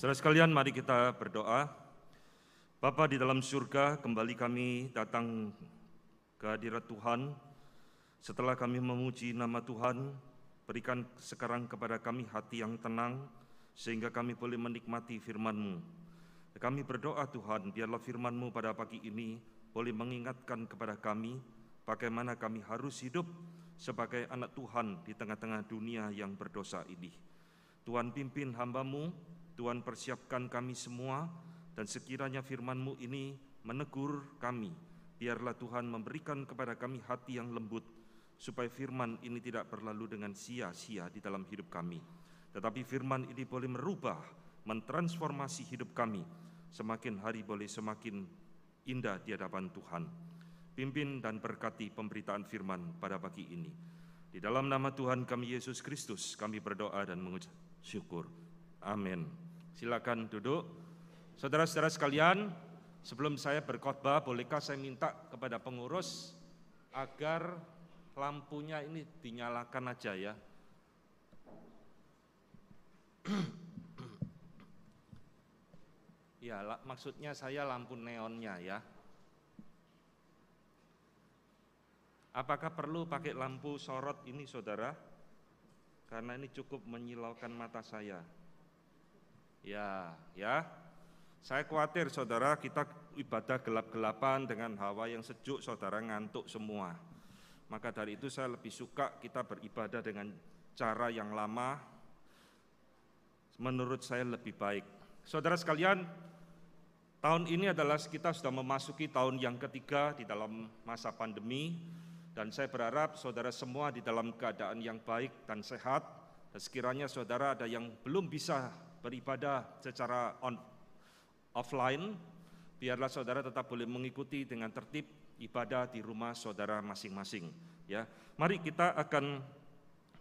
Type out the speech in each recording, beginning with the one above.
Saudara sekalian, mari kita berdoa. Bapa di dalam surga, kembali kami datang ke hadirat Tuhan. Setelah kami memuji nama Tuhan, berikan sekarang kepada kami hati yang tenang, sehingga kami boleh menikmati firman-Mu. Kami berdoa Tuhan, biarlah firman-Mu pada pagi ini boleh mengingatkan kepada kami bagaimana kami harus hidup sebagai anak Tuhan di tengah-tengah dunia yang berdosa ini. Tuhan pimpin hamba-Mu, Tuhan persiapkan kami semua, dan sekiranya firman-Mu ini menegur kami, biarlah Tuhan memberikan kepada kami hati yang lembut, supaya firman ini tidak berlalu dengan sia-sia di dalam hidup kami. Tetapi firman ini boleh merubah, mentransformasi hidup kami, semakin hari boleh semakin indah di hadapan Tuhan. Pimpin dan berkati pemberitaan firman pada pagi ini. Di dalam nama Tuhan kami Yesus Kristus, kami berdoa dan mengucap syukur. Amin. Silakan duduk. Saudara-saudara sekalian, sebelum saya berkhotbah, bolehkah saya minta kepada pengurus agar lampunya ini dinyalakan aja ya. Ya, maksudnya saya lampu neonnya ya. Apakah perlu pakai lampu sorot ini saudara? Karena ini cukup menyilaukan mata saya. Ya. Saya khawatir saudara, kita ibadah gelap-gelapan dengan hawa yang sejuk, saudara ngantuk semua. Maka dari itu saya lebih suka kita beribadah dengan cara yang lama, menurut saya lebih baik. Saudara sekalian, tahun ini adalah kita sudah memasuki tahun yang ketiga di dalam masa pandemi, dan saya berharap saudara semua di dalam keadaan yang baik dan sehat. Dan sekiranya saudara ada yang belum bisa beribadah secara offline, biarlah saudara tetap boleh mengikuti dengan tertib ibadah di rumah saudara masing-masing. Ya, mari kita akan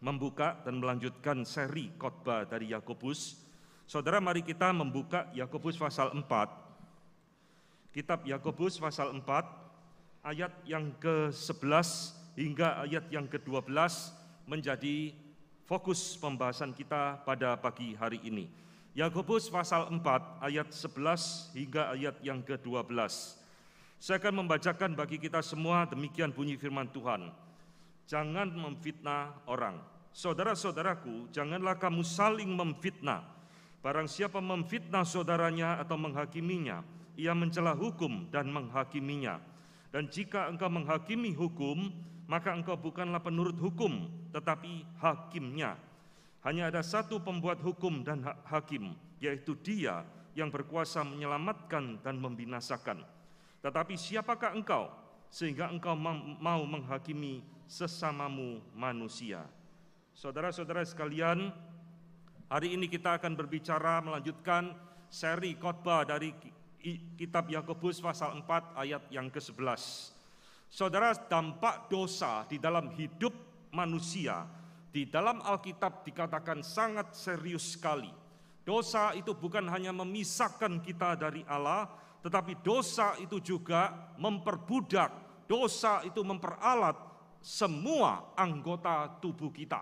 membuka dan melanjutkan seri khotbah dari Yakobus. Saudara, mari kita membuka Yakobus pasal 4. Kitab Yakobus pasal 4 ayat yang ke-11 hingga ayat yang ke-12 menjadi fokus pembahasan kita pada pagi hari ini. Yakobus pasal 4 ayat 11 hingga ayat yang ke-12. Saya akan membacakan bagi kita semua, demikian bunyi firman Tuhan. Jangan memfitnah orang. Saudara-saudaraku, janganlah kamu saling memfitnah. Barang siapa memfitnah saudaranya atau menghakiminya, ia mencela hukum dan menghakiminya. Dan jika engkau menghakimi hukum, maka engkau bukanlah penurut hukum, tetapi hakimnya. Hanya ada satu pembuat hukum dan hakim, yaitu Dia yang berkuasa menyelamatkan dan membinasakan. Tetapi siapakah engkau, sehingga engkau mau menghakimi sesamamu manusia? Saudara-saudara sekalian, hari ini kita akan berbicara melanjutkan seri khotbah dari kitab Yakobus pasal 4 ayat yang ke-11. Saudara, dampak dosa di dalam hidup manusia di dalam Alkitab dikatakan sangat serius sekali. Dosa itu bukan hanya memisahkan kita dari Allah, tetapi dosa itu juga memperbudak, dosa itu memperalat semua anggota tubuh kita.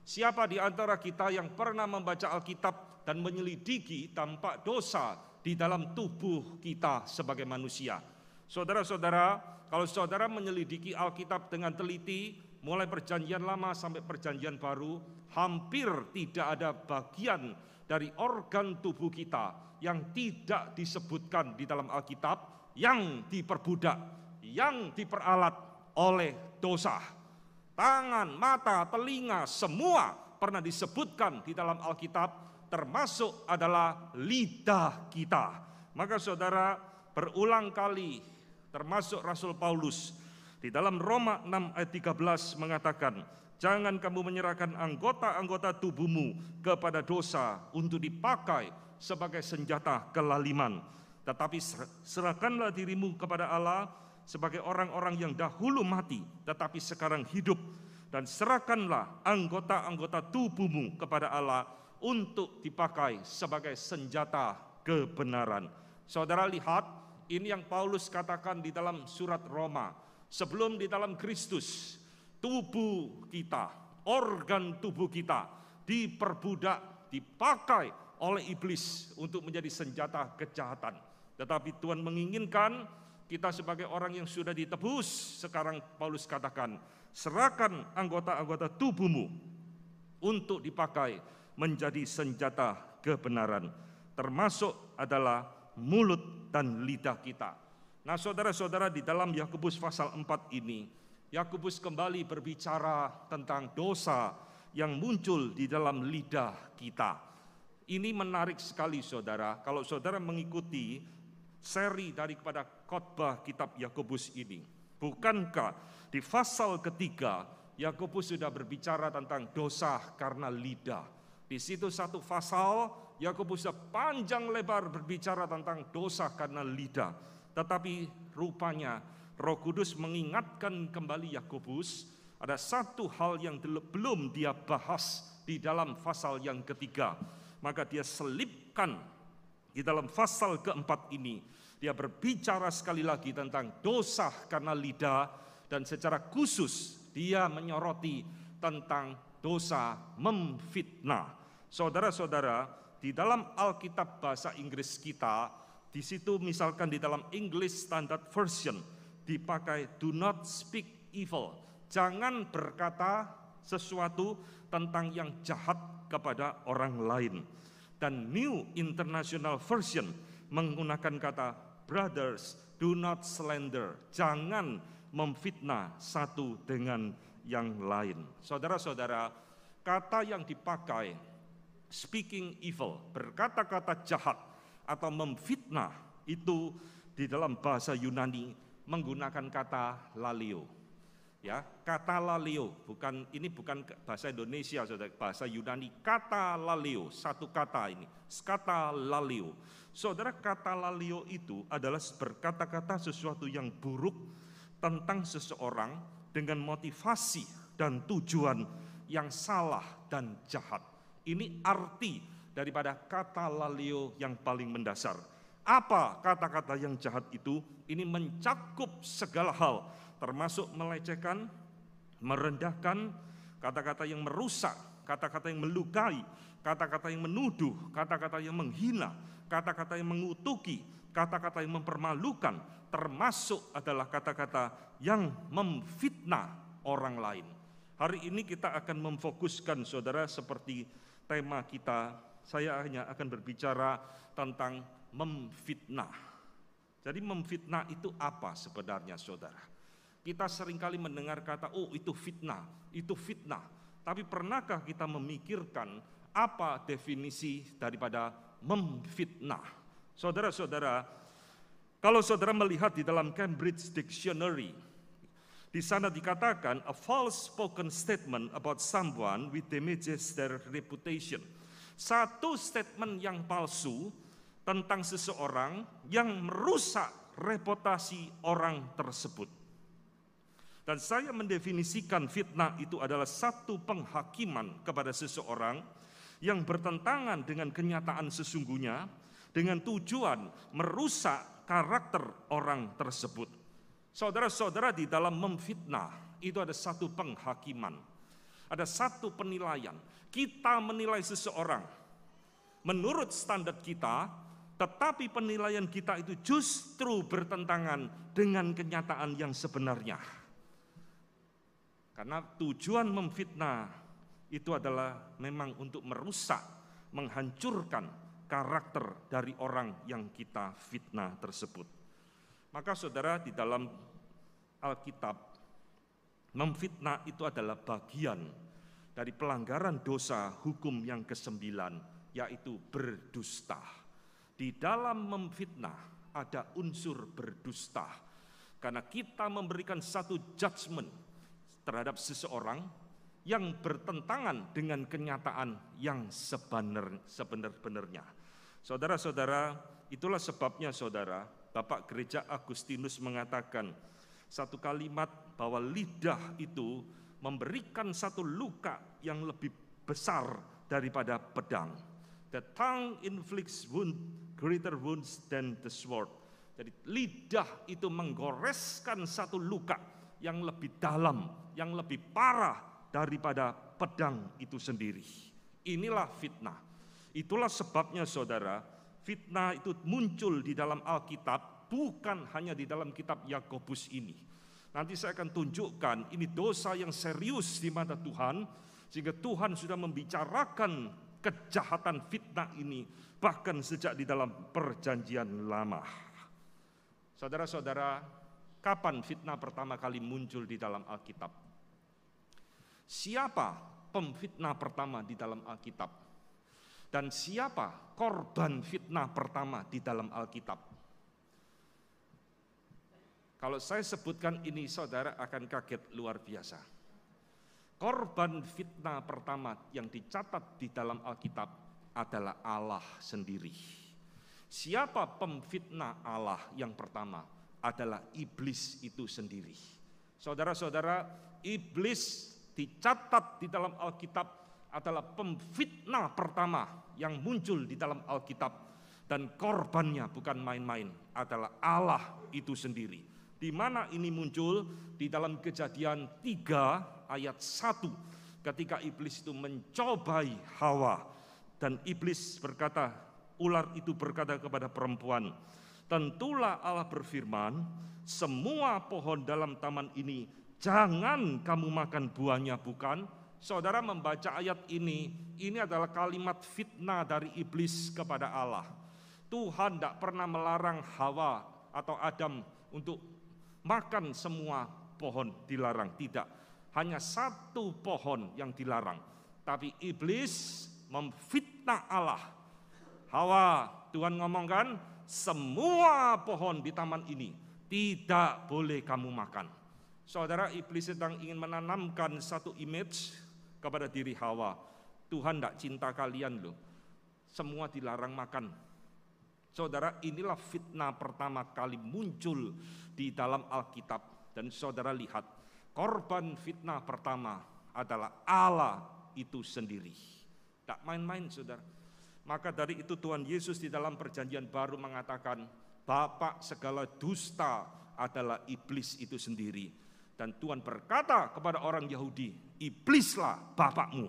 Siapa di antara kita yang pernah membaca Alkitab dan menyelidiki dampak dosa di dalam tubuh kita sebagai manusia? Saudara-saudara, kalau saudara menyelidiki Alkitab dengan teliti, mulai perjanjian lama sampai perjanjian baru, hampir tidak ada bagian dari organ tubuh kita yang tidak disebutkan di dalam Alkitab yang diperbudak, yang diperalat oleh dosa. Tangan, mata, telinga, semua pernah disebutkan di dalam Alkitab, termasuk adalah lidah kita. Maka saudara, berulang kali, termasuk Rasul Paulus, di dalam Roma 6 ayat 13 mengatakan, jangan kamu menyerahkan anggota-anggota tubuhmu kepada dosa untuk dipakai sebagai senjata kelaliman. Tetapi serahkanlah dirimu kepada Allah sebagai orang-orang yang dahulu mati, tetapi sekarang hidup. Dan serahkanlah anggota-anggota tubuhmu kepada Allah untuk dipakai sebagai senjata kebenaran. Saudara lihat, ini yang Paulus katakan di dalam surat Roma. Sebelum di dalam Kristus, tubuh kita, organ tubuh kita diperbudak, dipakai oleh iblis untuk menjadi senjata kejahatan. Tetapi Tuhan menginginkan kita sebagai orang yang sudah ditebus, sekarang Paulus katakan, serahkan anggota-anggota tubuhmu untuk dipakai menjadi senjata kebenaran, termasuk adalah mulut dan lidah kita. Nah, saudara-saudara, di dalam Yakobus pasal 4 ini, Yakobus kembali berbicara tentang dosa yang muncul di dalam lidah kita. Ini menarik sekali, saudara. Kalau saudara mengikuti seri daripada khotbah kitab Yakobus ini, bukankah di pasal ketiga Yakobus sudah berbicara tentang dosa karena lidah? Di situ satu pasal Yakobus sudah panjang lebar berbicara tentang dosa karena lidah. Tetapi rupanya Roh Kudus mengingatkan kembali Yakobus, ada satu hal yang belum dia bahas di dalam pasal yang ketiga. Maka dia selipkan di dalam pasal keempat ini. Dia berbicara sekali lagi tentang dosa karena lidah, dan secara khusus dia menyoroti tentang dosa memfitnah. Saudara-saudara, di dalam Alkitab bahasa Inggris kita, di situ misalkan di dalam English Standard Version dipakai do not speak evil. Jangan berkata sesuatu tentang yang jahat kepada orang lain. Dan New International Version menggunakan kata brothers do not slander. Jangan memfitnah satu dengan yang lain. Saudara-saudara, kata yang dipakai speaking evil, berkata-kata jahat atau memfitnah, itu di dalam bahasa Yunani menggunakan kata laleo. Ya, kata laleo, ini bukan bahasa Indonesia, saudara, bahasa Yunani, kata laleo, satu kata ini, kata laleo. Saudara, kata laleo itu adalah berkata-kata sesuatu yang buruk tentang seseorang dengan motivasi dan tujuan yang salah dan jahat. Ini arti daripada kata laleo yang paling mendasar. Apa kata-kata yang jahat itu? Ini mencakup segala hal, termasuk melecehkan, merendahkan, kata-kata yang merusak, kata-kata yang melukai, kata-kata yang menuduh, kata-kata yang menghina, kata-kata yang mengutuki, kata-kata yang mempermalukan, termasuk adalah kata-kata yang memfitnah orang lain. Hari ini kita akan memfokuskan, saudara, seperti tema kita. Saya hanya akan berbicara tentang memfitnah. Jadi memfitnah itu apa sebenarnya, saudara? Kita seringkali mendengar kata, oh itu fitnah, itu fitnah. Tapi pernahkah kita memikirkan apa definisi daripada memfitnah? Saudara-saudara, kalau saudara melihat di dalam Cambridge Dictionary, di sana dikatakan a false spoken statement about someone which damages their reputation. Satu statement yang palsu tentang seseorang yang merusak reputasi orang tersebut. Dan saya mendefinisikan fitnah itu adalah satu penghakiman kepada seseorang yang bertentangan dengan kenyataan sesungguhnya dengan tujuan merusak karakter orang tersebut. Saudara-saudara, di dalam memfitnah itu ada satu penghakiman, ada satu penilaian. Kita menilai seseorang menurut standar kita, tetapi penilaian kita itu justru bertentangan dengan kenyataan yang sebenarnya. Karena tujuan memfitnah itu adalah memang untuk merusak, menghancurkan karakter dari orang yang kita fitnah tersebut. Maka saudara, di dalam Alkitab, memfitnah itu adalah bagian dari pelanggaran dosa hukum yang ke-9, yaitu berdusta. Di dalam memfitnah ada unsur berdusta, karena kita memberikan satu judgment terhadap seseorang yang bertentangan dengan kenyataan yang sebenar-benarnya. Saudara-saudara, itulah sebabnya saudara, Bapak Gereja Agustinus mengatakan satu kalimat bahwa lidah itu memberikan satu luka yang lebih besar daripada pedang. The tongue inflicts greater wounds than the sword. Jadi lidah itu menggoreskan satu luka yang lebih dalam, yang lebih parah daripada pedang itu sendiri. Inilah fitnah. Itulah sebabnya saudara, fitnah itu muncul di dalam Alkitab, bukan hanya di dalam kitab Yakobus ini. Nanti saya akan tunjukkan ini dosa yang serius di mata Tuhan, sehingga Tuhan sudah membicarakan kejahatan fitnah ini bahkan sejak di dalam perjanjian lama. Saudara-saudara, kapan fitnah pertama kali muncul di dalam Alkitab? Siapa pemfitnah pertama di dalam Alkitab? Dan siapa korban fitnah pertama di dalam Alkitab? Kalau saya sebutkan ini, saudara akan kaget luar biasa. Korban fitnah pertama yang dicatat di dalam Alkitab adalah Allah sendiri. Siapa pemfitnah Allah yang pertama? Adalah iblis itu sendiri. Saudara-saudara, iblis dicatat di dalam Alkitab adalah pemfitnah pertama yang muncul di dalam Alkitab. Dan korbannya bukan main-main, adalah Allah itu sendiri. Di mana ini muncul? Di dalam Kejadian 3 ayat 1, ketika iblis itu mencobai Hawa, dan iblis berkata, ular itu berkata kepada perempuan, tentulah Allah berfirman, semua pohon dalam taman ini jangan kamu makan buahnya, bukan? Saudara membaca ayat ini adalah kalimat fitnah dari iblis kepada Allah. Tuhan tidak pernah melarang Hawa atau Adam untuk makan semua pohon, dilarang, tidak. Hanya satu pohon yang dilarang. Tapi iblis memfitnah Allah. Hawa, Tuhan ngomongkan, semua pohon di taman ini tidak boleh kamu makan. Saudara, iblis sedang ingin menanamkan satu image kepada diri Hawa. Tuhan tidak cinta kalian loh. Semua dilarang makan. Saudara, inilah fitnah pertama kali muncul di dalam Alkitab. Dan saudara lihat, korban fitnah pertama adalah Allah itu sendiri. Tak main-main, saudara. Maka dari itu Tuhan Yesus di dalam perjanjian baru mengatakan, bapak segala dusta adalah iblis itu sendiri. Dan Tuhan berkata kepada orang Yahudi, iblislah bapakmu.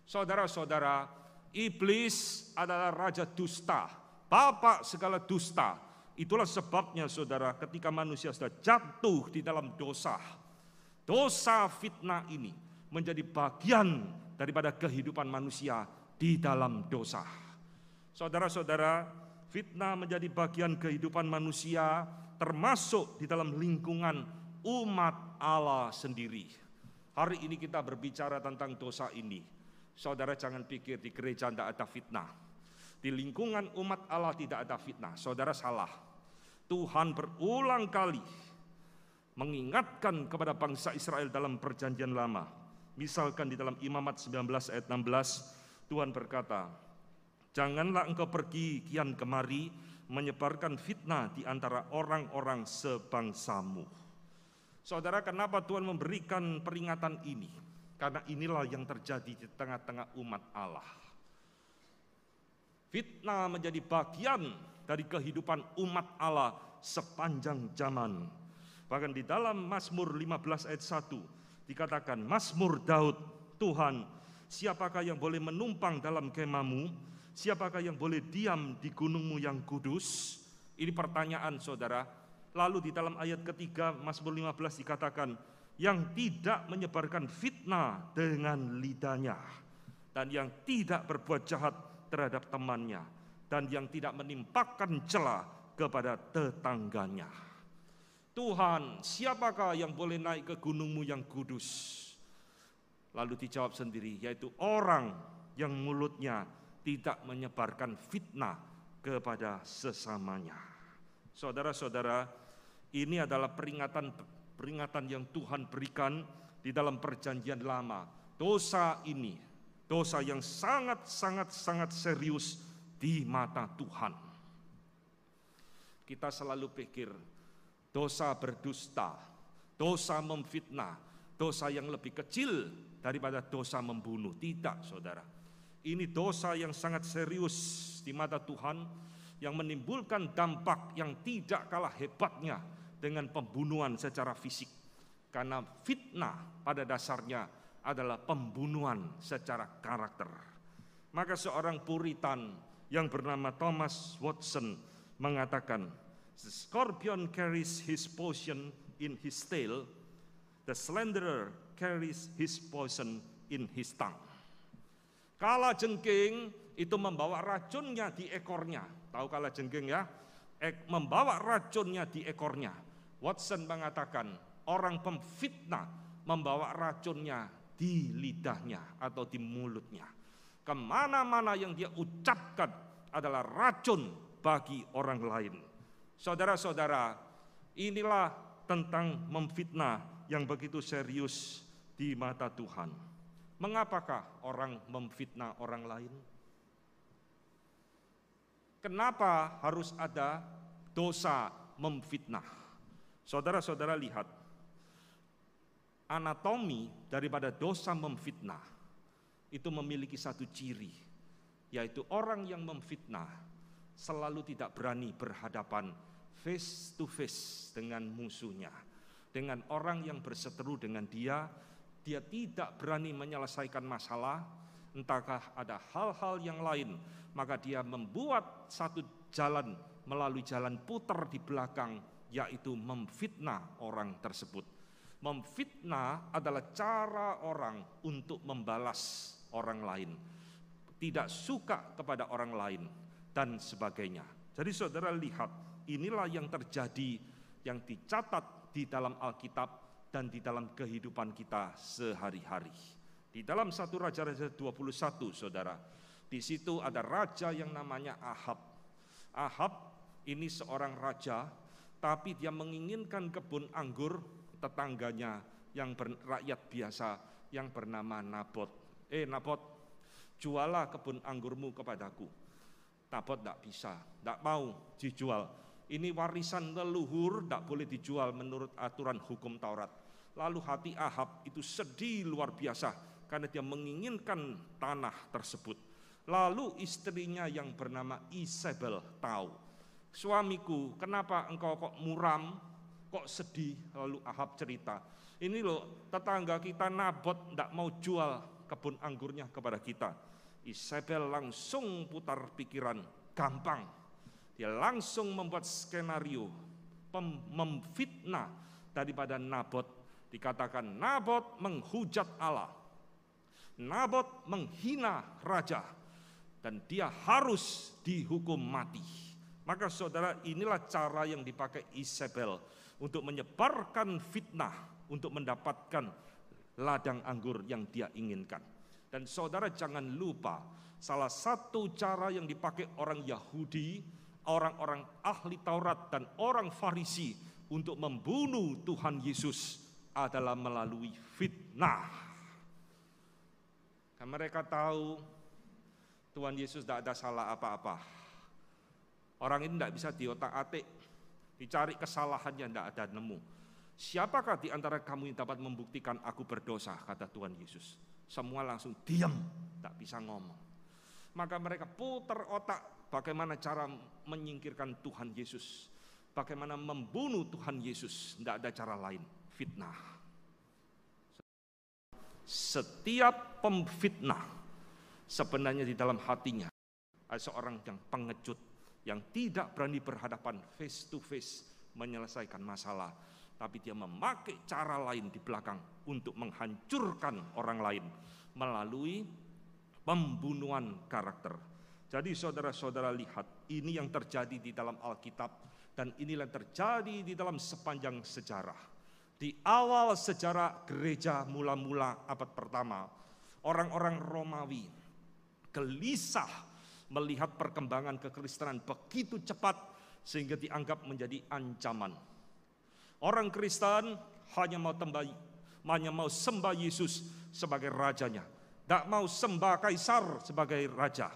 Saudara-saudara, iblis adalah raja dusta, bapak segala dusta. Itulah sebabnya saudara, ketika manusia sudah jatuh di dalam dosa, dosa fitnah ini menjadi bagian daripada kehidupan manusia di dalam dosa. Saudara-saudara, fitnah menjadi bagian kehidupan manusia, termasuk di dalam lingkungan umat Allah sendiri. Hari ini kita berbicara tentang dosa ini. Saudara jangan pikir di gereja tidak ada fitnah. Di lingkungan umat Allah tidak ada fitnah. Saudara salah. Tuhan berulang kali mengingatkan kepada bangsa Israel dalam perjanjian lama. Misalkan di dalam Imamat 19 ayat 16, Tuhan berkata, janganlah engkau pergi kian kemari menyebarkan fitnah di antara orang-orang sebangsamu. Saudara, kenapa Tuhan memberikan peringatan ini? Karena inilah yang terjadi di tengah-tengah umat Allah. Fitnah menjadi bagian dari kehidupan umat Allah sepanjang zaman. Bahkan di dalam Mazmur 15 ayat 1 dikatakan, Mazmur Daud, Tuhan, siapakah yang boleh menumpang dalam kemahmu? Siapakah yang boleh diam di gunungmu yang kudus? Ini pertanyaan saudara. Lalu di dalam ayat ketiga Mazmur 15 dikatakan, yang tidak menyebarkan fitnah dengan lidahnya, dan yang tidak berbuat jahat terhadap temannya, dan yang tidak menimpakan cela kepada tetangganya. Tuhan, siapakah yang boleh naik ke gunungmu yang kudus? Lalu dijawab sendiri, yaitu orang yang mulutnya tidak menyebarkan fitnah kepada sesamanya. Saudara-saudara, ini adalah peringatan yang Tuhan berikan di dalam perjanjian lama. Dosa ini, dosa yang sangat serius di mata Tuhan. Kita selalu pikir dosa berdusta, dosa memfitnah, dosa yang lebih kecil daripada dosa membunuh. Tidak, saudara. Ini dosa yang sangat serius di mata Tuhan, yang menimbulkan dampak yang tidak kalah hebatnya dengan pembunuhan secara fisik. Karena fitnah pada dasarnya adalah pembunuhan secara karakter. Maka seorang Puritan yang bernama Thomas Watson mengatakan, "The scorpion carries his poison in his tail, the slanderer carries his poison in his tongue." Kalajengking itu membawa racunnya di ekornya. Tahu kalajengking ya? Membawa racunnya di ekornya. Watson mengatakan orang pemfitnah membawa racunnya di lidahnya atau di mulutnya. Kemana-mana yang dia ucapkan adalah racun bagi orang lain. Saudara-saudara, inilah tentang memfitnah yang begitu serius di mata Tuhan. Mengapakah orang memfitnah orang lain? Kenapa harus ada dosa memfitnah? Saudara-saudara lihat, anatomi daripada dosa memfitnah itu memiliki satu ciri, yaitu orang yang memfitnah selalu tidak berani berhadapan face to face dengan musuhnya. Dengan orang yang berseteru dengan dia tidak berani menyelesaikan masalah, entahkah ada hal-hal yang lain, maka dia membuat satu jalan melalui jalan putar di belakang, yaitu memfitnah orang tersebut. Memfitnah adalah cara orang untuk membalas orang lain, tidak suka kepada orang lain, dan sebagainya. Jadi saudara lihat, inilah yang terjadi, yang dicatat di dalam Alkitab dan di dalam kehidupan kita sehari-hari. Di dalam 1 Raja-Raja 21, saudara, di situ ada raja yang namanya Ahab. Ahab ini seorang raja, tapi dia menginginkan kebun anggur tetangganya yang rakyat biasa yang bernama Nabot. Nabot, jualah kebun anggurmu kepadaku. Nabot tidak bisa, tidak mau dijual. Ini warisan leluhur, tidak boleh dijual menurut aturan hukum Taurat. Lalu hati Ahab itu sedih luar biasa karena dia menginginkan tanah tersebut. Lalu istrinya yang bernama Isabel tahu, "Suamiku, kenapa engkau kok muram, kok sedih?" Lalu Ahab cerita, "Ini loh, tetangga kita Nabot tidak mau jual kebun anggurnya kepada kita." Isabel langsung putar pikiran, gampang. Dia langsung membuat skenario memfitnah daripada Nabot. Dikatakan Nabot menghujat Allah, Nabot menghina raja, dan dia harus dihukum mati. Maka saudara, inilah cara yang dipakai Isabel untuk menyebarkan fitnah, untuk mendapatkan ladang anggur yang dia inginkan. Dan saudara jangan lupa, salah satu cara yang dipakai orang Yahudi, orang-orang ahli Taurat dan orang Farisi untuk membunuh Tuhan Yesus adalah melalui fitnah. Dan mereka tahu Tuhan Yesus tidak ada salah apa-apa. Orang ini tidak bisa diotak-atik, dicari kesalahannya tidak ada nemu. "Siapakah di antara kamu yang dapat membuktikan aku berdosa?" kata Tuhan Yesus. Semua langsung diam, tak bisa ngomong. Maka mereka putar otak, bagaimana cara menyingkirkan Tuhan Yesus, bagaimana membunuh Tuhan Yesus. Tidak ada cara lain, fitnah. Setiap pemfitnah sebenarnya di dalam hatinya ada seorang yang pengecut, yang tidak berani berhadapan face to face menyelesaikan masalah, tapi dia memakai cara lain di belakang untuk menghancurkan orang lain melalui pembunuhan karakter. Jadi saudara-saudara lihat, ini yang terjadi di dalam Alkitab, dan inilah yang terjadi di dalam sepanjang sejarah. Di awal sejarah gereja mula-mula abad pertama, orang-orang Romawi gelisah melihat perkembangan kekristenan begitu cepat sehingga dianggap menjadi ancaman. Orang Kristen hanya mau sembah Yesus sebagai rajanya, tidak mau sembah kaisar sebagai raja.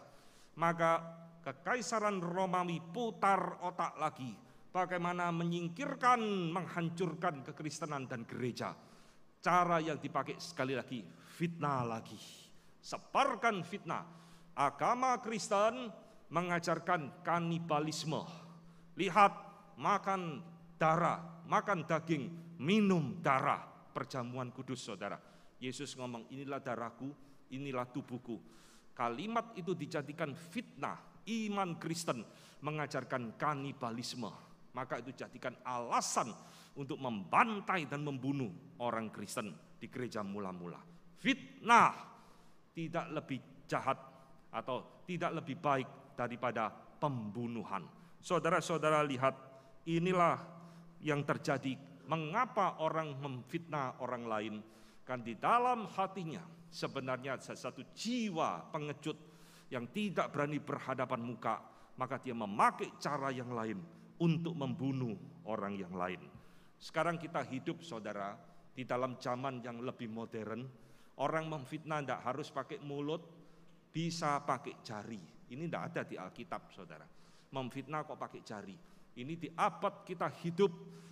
Maka kekaisaran Romawi putar otak lagi, bagaimana menyingkirkan, menghancurkan kekristenan dan gereja. Cara yang dipakai sekali lagi, fitnah lagi. Sebarkan fitnah. Agama Kristen mengajarkan kanibalisme. Lihat, makan darah, makan daging, minum darah. Perjamuan kudus, saudara. Yesus ngomong, inilah darahku, inilah tubuhku. kalimat itu dijadikan fitnah, iman Kristen mengajarkan kanibalisme, maka itu jadikan alasan untuk membantai dan membunuh orang Kristen di gereja mula-mula. Fitnah tidak lebih jahat atau tidak lebih baik daripada pembunuhan. Saudara-saudara lihat, inilah yang terjadi. Mengapa orang memfitnah orang lain? Kan di dalam hatinya sebenarnya satu jiwa pengecut yang tidak berani berhadapan muka, maka dia memakai cara yang lain untuk membunuh orang yang lain. Sekarang kita hidup, saudara, di dalam zaman yang lebih modern. Orang memfitnah tidak harus pakai mulut, bisa pakai jari. Ini tidak ada di Alkitab, saudara. Memfitnah kok pakai jari. Ini di abad kita hidup,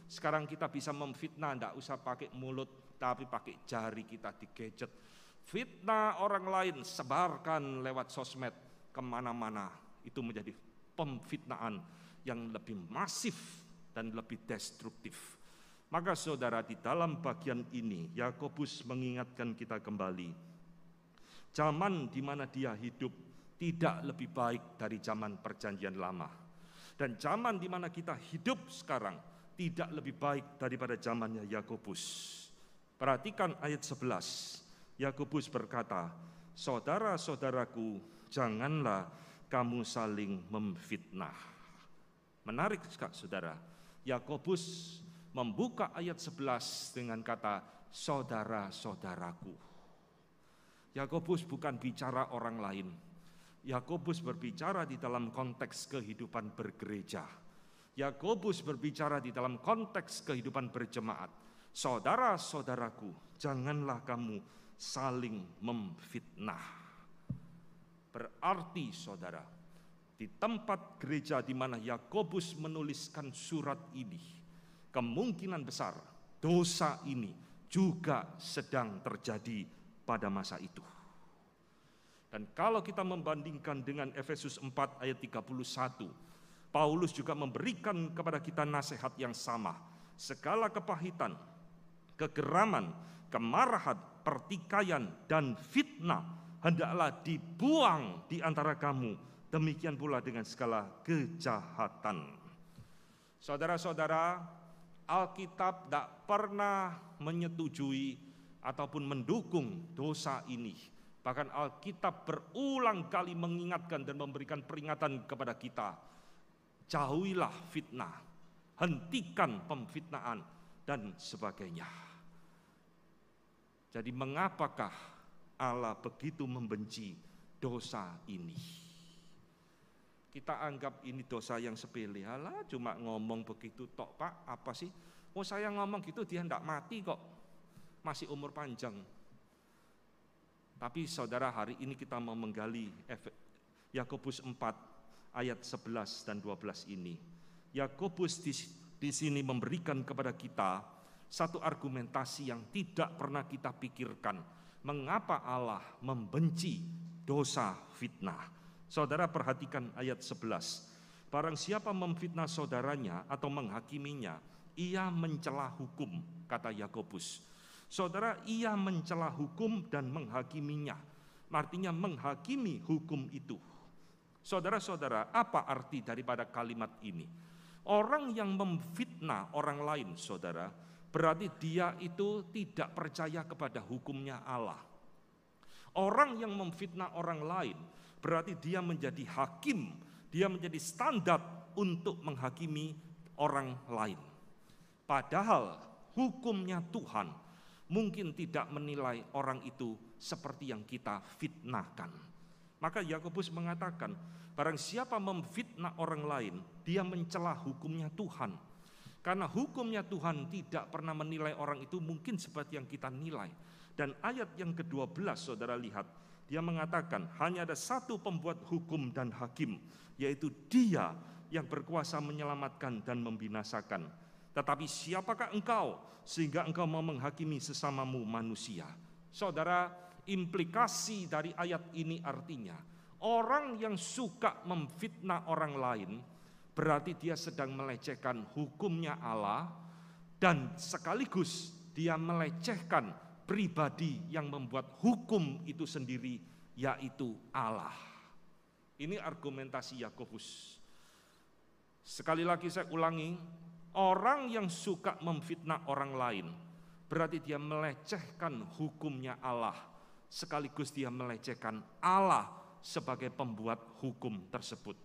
sekarang kita bisa memfitnah, tidak usah pakai mulut, tapi pakai jari kita di gadget. Fitnah orang lain, sebarkan lewat sosmed kemana-mana. Itu menjadi pemfitnaan yang lebih masif dan lebih destruktif. Maka saudara, di dalam bagian ini Yakobus mengingatkan kita kembali, zaman di mana dia hidup tidak lebih baik dari zaman perjanjian lama. Dan zaman di mana kita hidup sekarang tidak lebih baik daripada zamannya Yakobus. Perhatikan ayat 11. Yakobus berkata, saudara-saudaraku, janganlah kamu saling memfitnah. Menarik sekali, saudara. Yakobus membuka ayat 11 dengan kata saudara-saudaraku. Yakobus bukan bicara orang lain. Yakobus berbicara di dalam konteks kehidupan bergereja. Yakobus berbicara di dalam konteks kehidupan berjemaat. Saudara-saudaraku, janganlah kamu saling memfitnah. Berarti, saudara, di tempat gereja di mana Yakobus menuliskan surat ini, kemungkinan besar dosa ini juga sedang terjadi pada masa itu. Dan kalau kita membandingkan dengan Efesus 4 ayat 31, Paulus juga memberikan kepada kita nasihat yang sama. Segala kepahitan, kegeraman, kemarahan, pertikaian, dan fitnah hendaklah dibuang di antara kamu. Demikian pula dengan segala kejahatan. Saudara-saudara, Alkitab tidak pernah menyetujui ataupun mendukung dosa ini. Bahkan Alkitab berulang kali mengingatkan dan memberikan peringatan kepada kita. Jauhilah fitnah, hentikan pemfitnaan, dan sebagainya. Jadi mengapakah Allah begitu membenci dosa ini? Kita anggap ini dosa yang sepele. Alah, cuma ngomong begitu tok, Pak, apa sih? Oh, saya ngomong gitu dia tidak mati kok, masih umur panjang. Tapi saudara, hari ini kita mau menggali Yakobus 4 ayat 11 dan 12 ini. Yakobus di sini memberikan kepada kita satu argumentasi yang tidak pernah kita pikirkan. Mengapa Allah membenci dosa fitnah? Saudara, perhatikan ayat 11. Barang siapa memfitnah saudaranya atau menghakiminya, ia mencela hukum, kata Yakobus. Saudara, ia mencela hukum dan menghakiminya. Artinya menghakimi hukum itu. Saudara-saudara, apa arti daripada kalimat ini? Orang yang memfitnah orang lain, saudara, berarti dia itu tidak percaya kepada hukumnya Allah. Orang yang memfitnah orang lain, berarti dia menjadi hakim, dia menjadi standar untuk menghakimi orang lain. Padahal hukumnya Tuhan mungkin tidak menilai orang itu seperti yang kita fitnahkan. Maka Yakobus mengatakan, barang siapa memfitnah orang lain, dia mencela hukumnya Tuhan. Karena hukumnya Tuhan tidak pernah menilai orang itu mungkin seperti yang kita nilai. Dan ayat yang ke-12, saudara lihat, dia mengatakan hanya ada satu pembuat hukum dan hakim, yaitu Dia yang berkuasa menyelamatkan dan membinasakan. Tetapi siapakah engkau sehingga engkau mau menghakimi sesamamu manusia? Saudara, implikasi dari ayat ini artinya orang yang suka memfitnah orang lain berarti dia sedang melecehkan hukumnya Allah dan sekaligus dia melecehkan pribadi yang membuat hukum itu sendiri, yaitu Allah. Ini argumentasi Yakobus. Sekali lagi saya ulangi, orang yang suka memfitnah orang lain, berarti dia melecehkan hukumnya Allah, sekaligus dia melecehkan Allah sebagai pembuat hukum tersebut.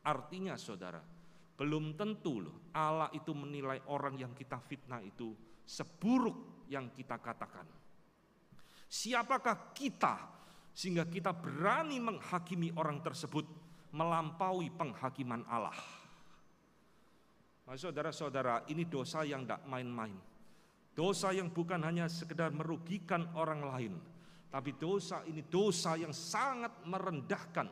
Artinya saudara, belum tentu loh Allah itu menilai orang yang kita fitnah itu seburuk yang kita katakan. Siapakah kita sehingga kita berani menghakimi orang tersebut melampaui penghakiman Allah? Nah, saudara-saudara, ini dosa yang tidak main-main. Dosa yang bukan hanya sekedar merugikan orang lain, tapi dosa ini dosa yang sangat merendahkan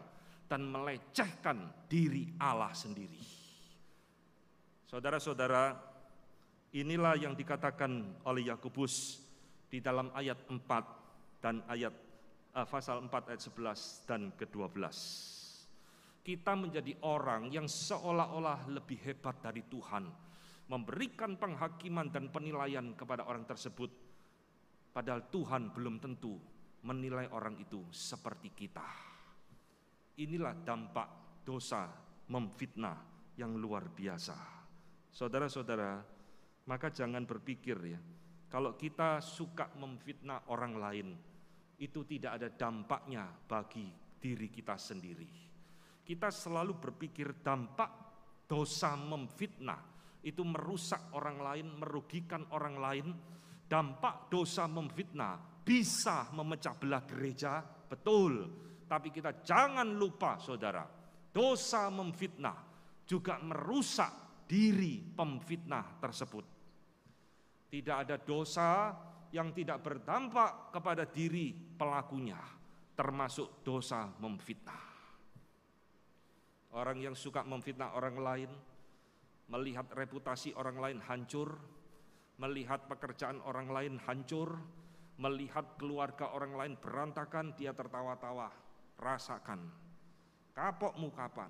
dan melecehkan diri Allah sendiri. Saudara-saudara, inilah yang dikatakan oleh Yakobus di dalam ayat 4 dan pasal 4 ayat 11 dan ke-12. Kita menjadi orang yang seolah-olah lebih hebat dari Tuhan, memberikan penghakiman dan penilaian kepada orang tersebut, padahal Tuhan belum tentu menilai orang itu seperti kita. Inilah dampak dosa memfitnah yang luar biasa. Saudara-saudara, maka jangan berpikir ya, kalau kita suka memfitnah orang lain, itu tidak ada dampaknya bagi diri kita sendiri. Kita selalu berpikir dampak dosa memfitnah itu merusak orang lain, merugikan orang lain. Dampak dosa memfitnah bisa memecah belah gereja, betul. Tapi kita jangan lupa saudara, dosa memfitnah juga merusak diri pemfitnah tersebut. Tidak ada dosa yang tidak berdampak kepada diri pelakunya, termasuk dosa memfitnah. Orang yang suka memfitnah orang lain, melihat reputasi orang lain hancur, melihat pekerjaan orang lain hancur, melihat keluarga orang lain berantakan, dia tertawa-tawa. Rasakan, kapokmu kapan?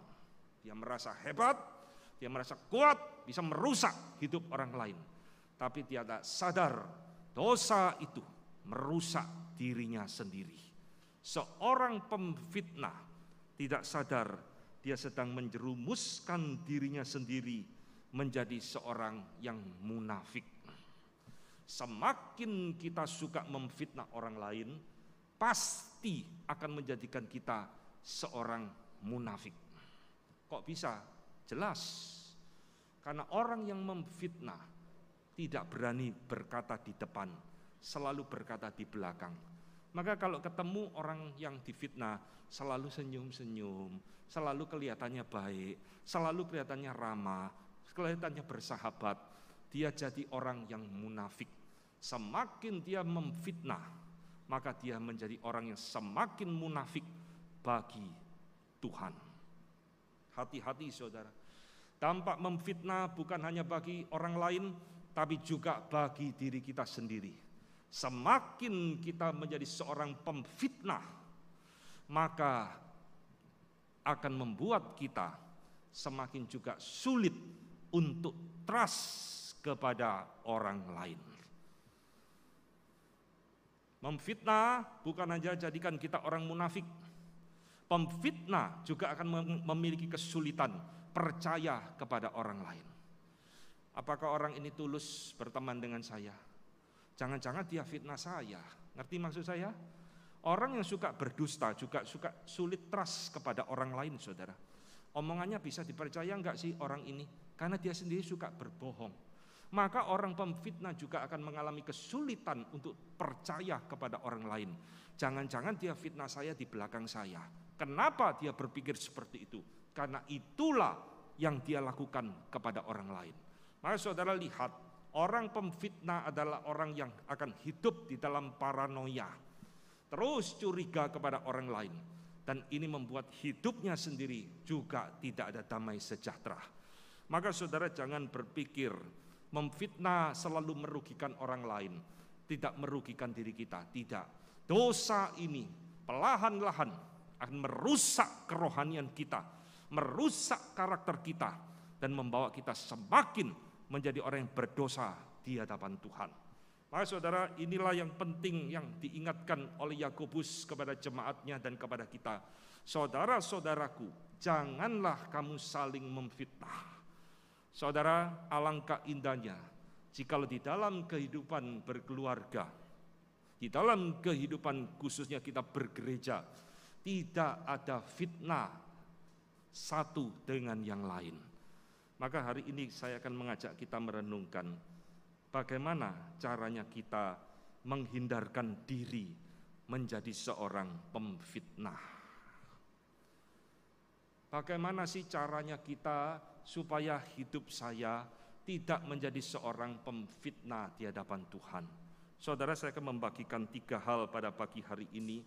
Dia merasa hebat, dia merasa kuat, bisa merusak hidup orang lain. Tapi dia tak sadar, dosa itu merusak dirinya sendiri. Seorang pemfitnah tidak sadar, dia sedang menjerumuskan dirinya sendiri menjadi seorang yang munafik. Semakin kita suka memfitnah orang lain, pasti akan menjadikan kita seorang munafik. Kok bisa? Jelas. Karena orang yang memfitnah tidak berani berkata di depan, selalu berkata di belakang. Maka kalau ketemu orang yang difitnah, selalu senyum-senyum, selalu kelihatannya baik, selalu kelihatannya ramah, kelihatannya bersahabat. Dia jadi orang yang munafik. Semakin dia memfitnah, maka dia menjadi orang yang semakin munafik bagi Tuhan. Hati-hati saudara. Dampak memfitnah bukan hanya bagi orang lain, tapi juga bagi diri kita sendiri. Semakin kita menjadi seorang pemfitnah, maka akan membuat kita semakin juga sulit untuk trust kepada orang lain. Memfitnah bukan hanya jadikan kita orang munafik. Pemfitnah juga akan memiliki kesulitan percaya kepada orang lain. Apakah orang ini tulus berteman dengan saya? Jangan-jangan dia fitnah saya. Ngerti maksud saya? Orang yang suka berdusta juga suka sulit trust kepada orang lain, saudara. Omongannya bisa dipercaya enggak sih orang ini? Karena dia sendiri suka berbohong. Maka orang pemfitnah juga akan mengalami kesulitan untuk percaya kepada orang lain. Jangan-jangan dia fitnah saya di belakang saya. Kenapa dia berpikir seperti itu? Karena itulah yang dia lakukan kepada orang lain. Maka saudara lihat, orang pemfitnah adalah orang yang akan hidup di dalam paranoia, terus curiga kepada orang lain. Dan ini membuat hidupnya sendiri juga tidak ada damai sejahtera. Maka saudara jangan berpikir memfitnah selalu merugikan orang lain, tidak merugikan diri kita. Tidak. Dosa ini perlahan-lahan akan merusak kerohanian kita, merusak karakter kita, dan membawa kita semakin menjadi orang yang berdosa di hadapan Tuhan. Maka saudara, inilah yang penting yang diingatkan oleh Yakobus kepada jemaatnya dan kepada kita. Saudara-saudaraku, janganlah kamu saling memfitnah. Saudara, alangkah indahnya jikalau di dalam kehidupan berkeluarga, di dalam kehidupan khususnya kita bergereja, tidak ada fitnah satu dengan yang lain. Maka hari ini saya akan mengajak kita merenungkan bagaimana caranya kita menghindarkan diri menjadi seorang pemfitnah. Bagaimana sih caranya kita supaya hidup saya tidak menjadi seorang pemfitnah di hadapan Tuhan? Saudara, saya akan membagikan 3 hal pada pagi hari ini.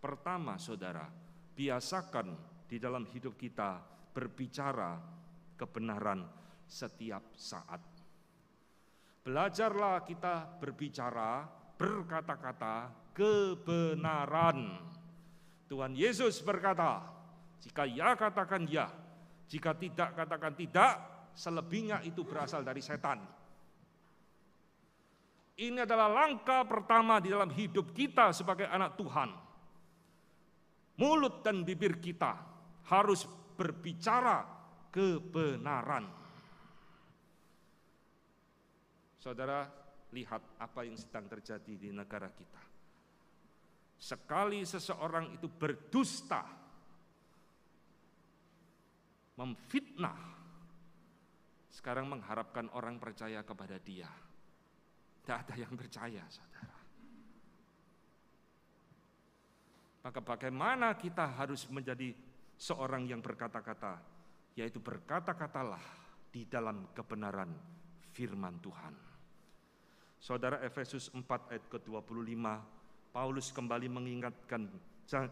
Pertama, saudara, biasakan di dalam hidup kita berbicara kebenaran setiap saat. Belajarlah kita berbicara, berkata-kata kebenaran. Tuhan Yesus berkata, jika ya katakan ya, jika tidak katakan tidak, selebihnya itu berasal dari setan. Ini adalah langkah pertama di dalam hidup kita sebagai anak Tuhan. Mulut dan bibir kita harus berbicara kebenaran. Saudara, lihat apa yang sedang terjadi di negara kita. Sekali seseorang itu berdusta, memfitnah, sekarang mengharapkan orang percaya kepada dia. Tidak ada yang percaya, saudara. Maka bagaimana kita harus menjadi seorang yang berkata-kata, yaitu berkata-katalah di dalam kebenaran firman Tuhan. Saudara, Efesus 4 ayat ke-25, Paulus kembali mengingatkan,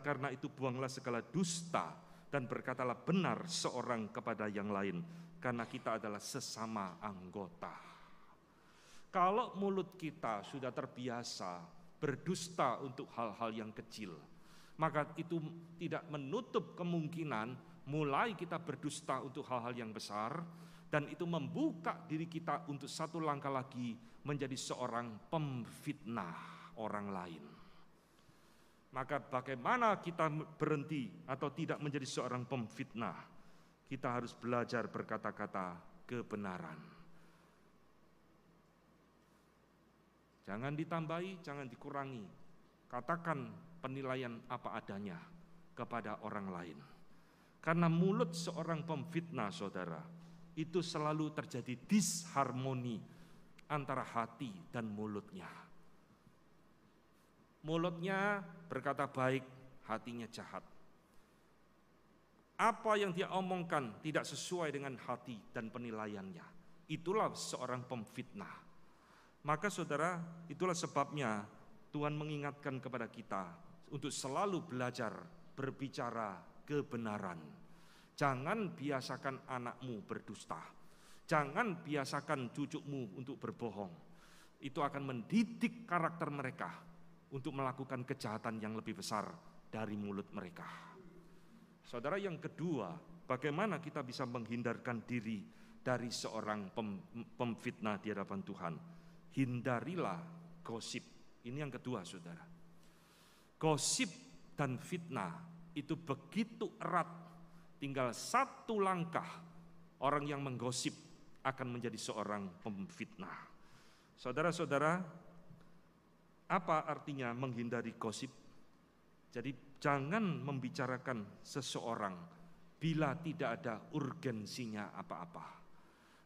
karena itu buanglah segala dusta dan berkatalah benar seorang kepada yang lain, karena kita adalah sesama anggota. Kalau mulut kita sudah terbiasa berdusta untuk hal-hal yang kecil, maka itu tidak menutup kemungkinan mulai kita berdusta untuk hal-hal yang besar, dan itu membuka diri kita untuk satu langkah lagi menjadi seorang pemfitnah orang lain. Maka bagaimana kita berhenti atau tidak menjadi seorang pemfitnah? Kita harus belajar berkata-kata kebenaran. Jangan ditambahi, jangan dikurangi. Katakan penilaian apa adanya kepada orang lain. Karena mulut seorang pemfitnah, saudara, itu selalu terjadi disharmoni antara hati dan mulutnya. Mulutnya berkata baik, hatinya jahat. Apa yang dia omongkan tidak sesuai dengan hati dan penilaiannya. Itulah seorang pemfitnah. Maka saudara, itulah sebabnya Tuhan mengingatkan kepada kita untuk selalu belajar berbicara kebenaran. Jangan biasakan anakmu berdusta. Jangan biasakan cucumu untuk berbohong. Itu akan mendidik karakter mereka untuk melakukan kejahatan yang lebih besar dari mulut mereka. Saudara, yang kedua, bagaimana kita bisa menghindarkan diri dari seorang pemfitnah di hadapan Tuhan? Hindarilah gosip. Ini yang kedua, saudara. Gosip dan fitnah itu begitu erat. Tinggal satu langkah, orang yang menggosip akan menjadi seorang pemfitnah. Saudara-saudara, apa artinya menghindari gosip? Jadi jangan membicarakan seseorang bila tidak ada urgensinya apa-apa.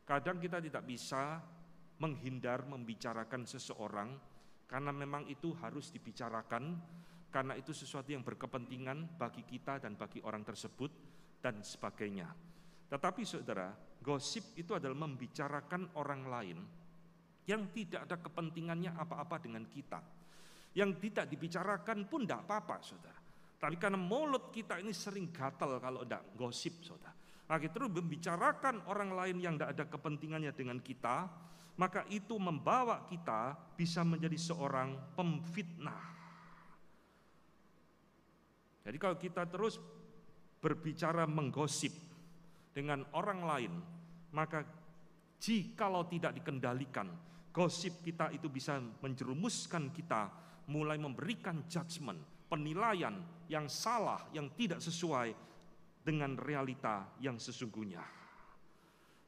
Kadang kita tidak bisa menghindar membicarakan seseorang karena memang itu harus dibicarakan, karena itu sesuatu yang berkepentingan bagi kita dan bagi orang tersebut dan sebagainya. Tetapi saudara, gosip itu adalah membicarakan orang lain yang tidak ada kepentingannya apa-apa dengan kita. Yang tidak dibicarakan pun tidak apa-apa, saudara. Tapi karena mulut kita ini sering gatal kalau tidak gosip, saudara. Maka terus membicarakan orang lain yang tidak ada kepentingannya dengan kita, maka itu membawa kita bisa menjadi seorang pemfitnah. Jadi kalau kita terus berbicara menggosip dengan orang lain, maka jikalau tidak dikendalikan, Gosip kita itu bisa menjerumuskan kita mulai memberikan judgement, penilaian yang salah, yang tidak sesuai dengan realita yang sesungguhnya.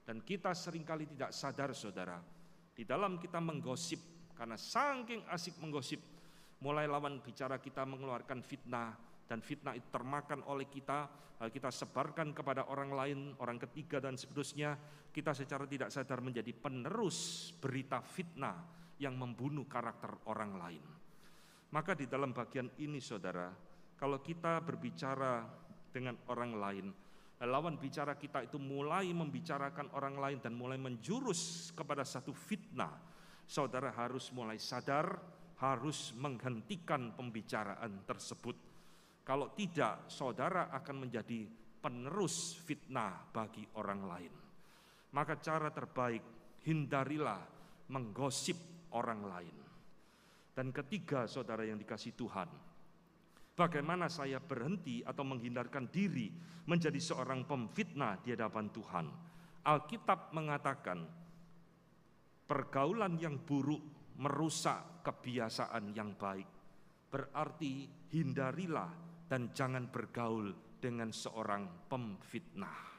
Dan kita seringkali tidak sadar, saudara, di dalam kita menggosip, karena saking asik menggosip, mulai lawan bicara kita mengeluarkan fitnah, dan fitnah itu termakan oleh kita, kita sebarkan kepada orang lain, orang ketiga dan seterusnya. Kita secara tidak sadar menjadi penerus berita fitnah yang membunuh karakter orang lain. Maka di dalam bagian ini, saudara, kalau kita berbicara dengan orang lain, lawan bicara kita itu mulai membicarakan orang lain dan mulai menjurus kepada satu fitnah, saudara harus mulai sadar, harus menghentikan pembicaraan tersebut. Kalau tidak, saudara akan menjadi penerus fitnah bagi orang lain. Maka cara terbaik, hindarilah menggosip orang lain. Dan ketiga, saudara yang dikasihi Tuhan, bagaimana saya berhenti atau menghindarkan diri menjadi seorang pemfitnah di hadapan Tuhan? Alkitab mengatakan, pergaulan yang buruk merusak kebiasaan yang baik. Berarti hindarilah dan jangan bergaul dengan seorang pemfitnah.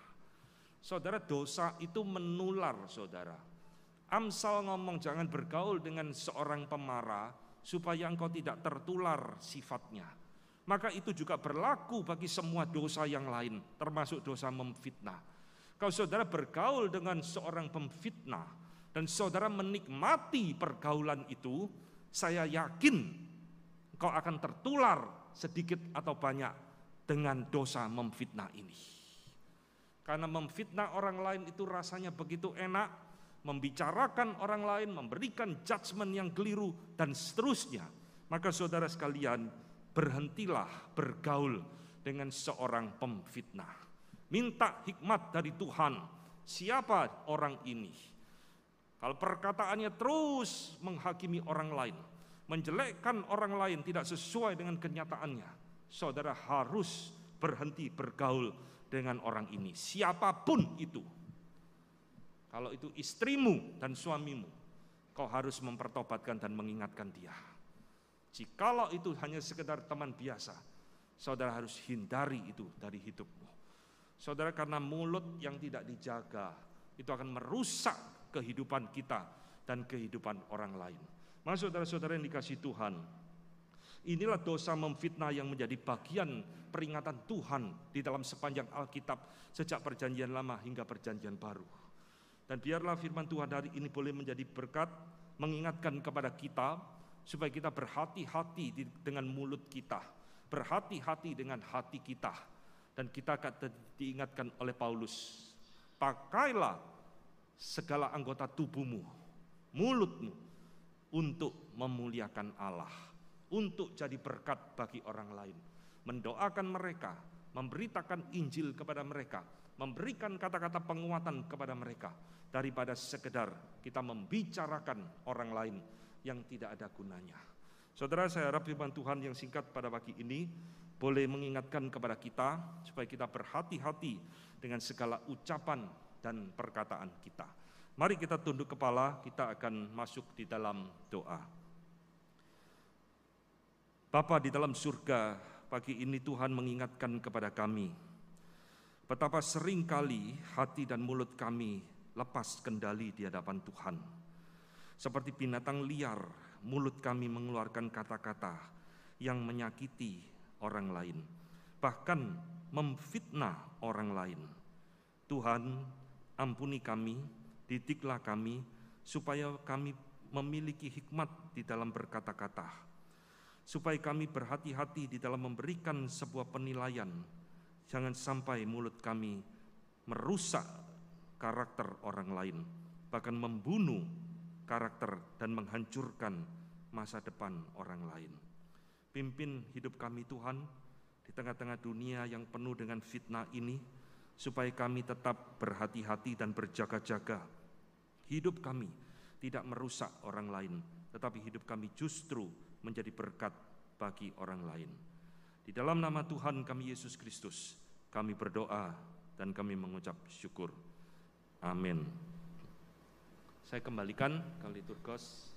Saudara, dosa itu menular, saudara. Amsal ngomong jangan bergaul dengan seorang pemarah supaya engkau tidak tertular sifatnya. Maka itu juga berlaku bagi semua dosa yang lain, termasuk dosa memfitnah. Kalau saudara bergaul dengan seorang pemfitnah dan saudara menikmati pergaulan itu, saya yakin engkau akan tertular sedikit atau banyak dengan dosa memfitnah ini. Karena memfitnah orang lain itu rasanya begitu enak, membicarakan orang lain, memberikan judgement yang keliru, dan seterusnya. Maka saudara sekalian, berhentilah bergaul dengan seorang pemfitnah. Minta hikmat dari Tuhan, siapa orang ini? Kalau perkataannya terus menghakimi orang lain, menjelekkan orang lain tidak sesuai dengan kenyataannya, saudara harus berhenti bergaul dengan orang ini, siapapun itu. Kalau itu istrimu dan suamimu, kau harus mempertobatkan dan mengingatkan dia. Jikalau itu hanya sekedar teman biasa, saudara harus hindari itu dari hidupmu. Saudara, karena mulut yang tidak dijaga itu akan merusak kehidupan kita dan kehidupan orang lain. Maka saudara-saudara yang dikasihi Tuhan, inilah dosa memfitnah yang menjadi bagian peringatan Tuhan di dalam sepanjang Alkitab sejak perjanjian lama hingga perjanjian baru. Dan biarlah firman Tuhan hari ini boleh menjadi berkat, mengingatkan kepada kita supaya kita berhati-hati dengan mulut kita, berhati-hati dengan hati kita. Dan kita akan diingatkan oleh Paulus, pakailah segala anggota tubuhmu, mulutmu, untuk memuliakan Allah, untuk jadi berkat bagi orang lain, mendoakan mereka, memberitakan Injil kepada mereka, memberikan kata-kata penguatan kepada mereka, daripada sekedar kita membicarakan orang lain yang tidak ada gunanya. Saudara, saya harap firman Tuhan yang singkat pada pagi ini boleh mengingatkan kepada kita supaya kita berhati-hati dengan segala ucapan dan perkataan kita. Mari kita tunduk kepala, kita akan masuk di dalam doa. Bapa di dalam surga, pagi ini Tuhan mengingatkan kepada kami, betapa seringkali hati dan mulut kami lepas kendali di hadapan Tuhan. Seperti binatang liar, mulut kami mengeluarkan kata-kata yang menyakiti orang lain, bahkan memfitnah orang lain. Tuhan, ampuni kami, didiklah kami, supaya kami memiliki hikmat di dalam berkata-kata, supaya kami berhati-hati di dalam memberikan sebuah penilaian. Jangan sampai mulut kami merusak karakter orang lain, bahkan membunuh karakter dan menghancurkan masa depan orang lain. Pimpin hidup kami Tuhan di tengah-tengah dunia yang penuh dengan fitnah ini, supaya kami tetap berhati-hati dan berjaga-jaga. Hidup kami tidak merusak orang lain, tetapi hidup kami justru menjadi berkat bagi orang lain. Di dalam nama Tuhan kami Yesus Kristus, kami berdoa dan kami mengucap syukur. Amin. Saya kembalikan ke liturgos.